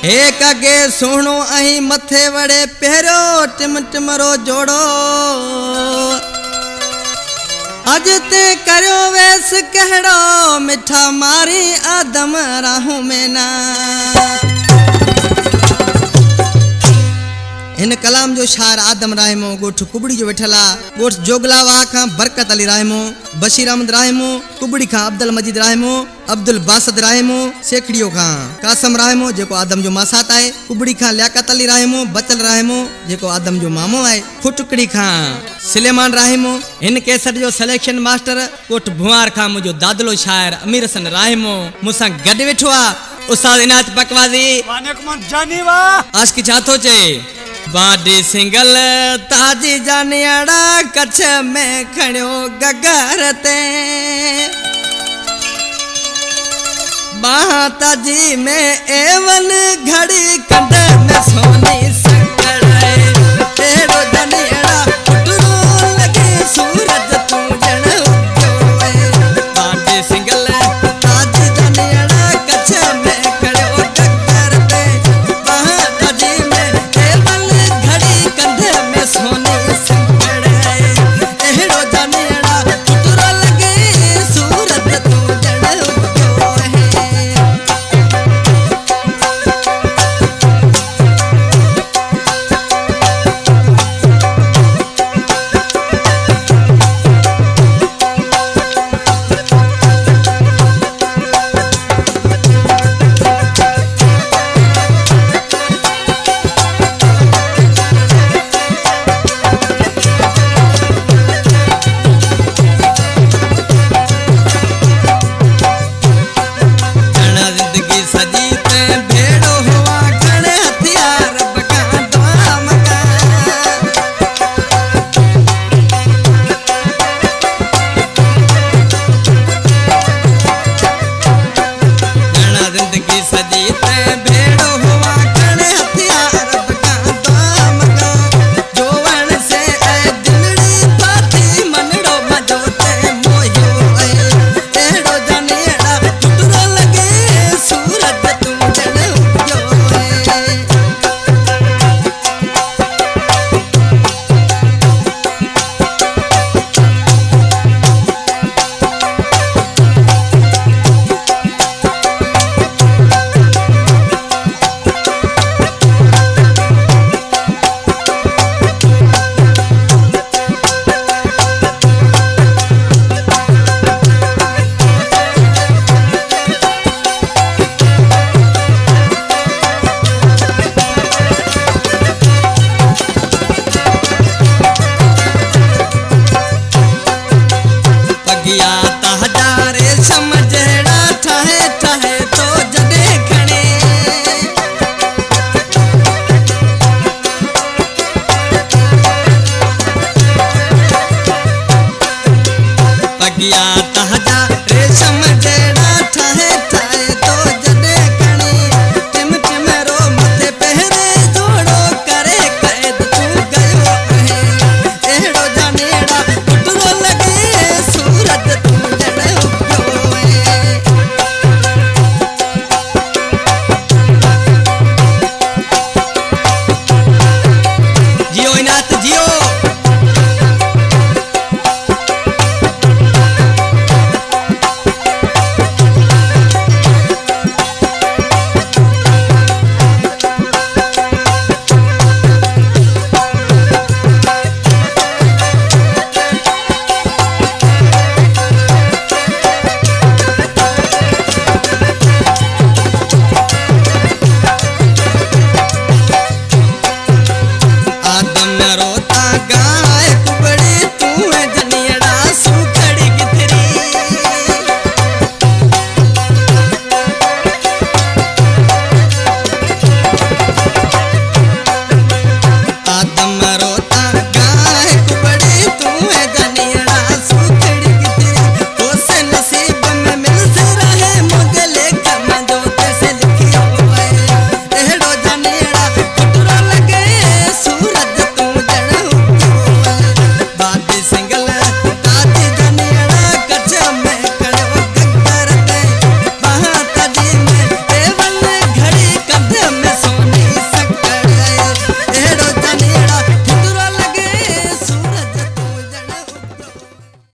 एक अगे सुनो अही मथे वड़े पेरो टिम टिमरो जोड़ो अज ते करो वैस कहड़ो मिठा मारी आदम राहू में ना। इन कलाम जो शार आदम राहिमो गोठ कुबड़ी जो वेठला गोठ जोगलावा का बरकत अली राहिमो बशीर अहमद राहिमो कुबड़ी का अब्दुल मजीद राहिमो अब्दुल बासद राहिमो सेखड़ियो का कासम राहिमो जेको आदम जो मासात है कुबड़ी का लियाकत अली राहिमो बचल राहिमो जेको आदम जो मामो है खुटकड़ी का सुलेमान राहिमो। इन कैसेट जो सिलेक्शन मास्टर गोठ भुआर का मुझो दादलो शायर अमीर हसन राहिमो मुसा गड वेठो आ उस्ताद इनायत पकवाजी वालेकुम जानी वा आज की चाहतो चे बाडी सिंगल ताजी जानियाड़ा कच्छ में खड़ो गगरते ताजी में एवन घड़ी कंड में सोनी संगड़े तेरो जानियाड़ा उठरो लगे सूरज तू जन उठोए बाडी सिंगल ताजी जानियाड़ा कच्छ में खड़ो गगरते ताजी में एवन घड़ी कंध में सोनी संगड़े एड़ो जानियाड़ा उठरो लगे सूरज तू जन उठोए। तहजा रेशम जेड़ा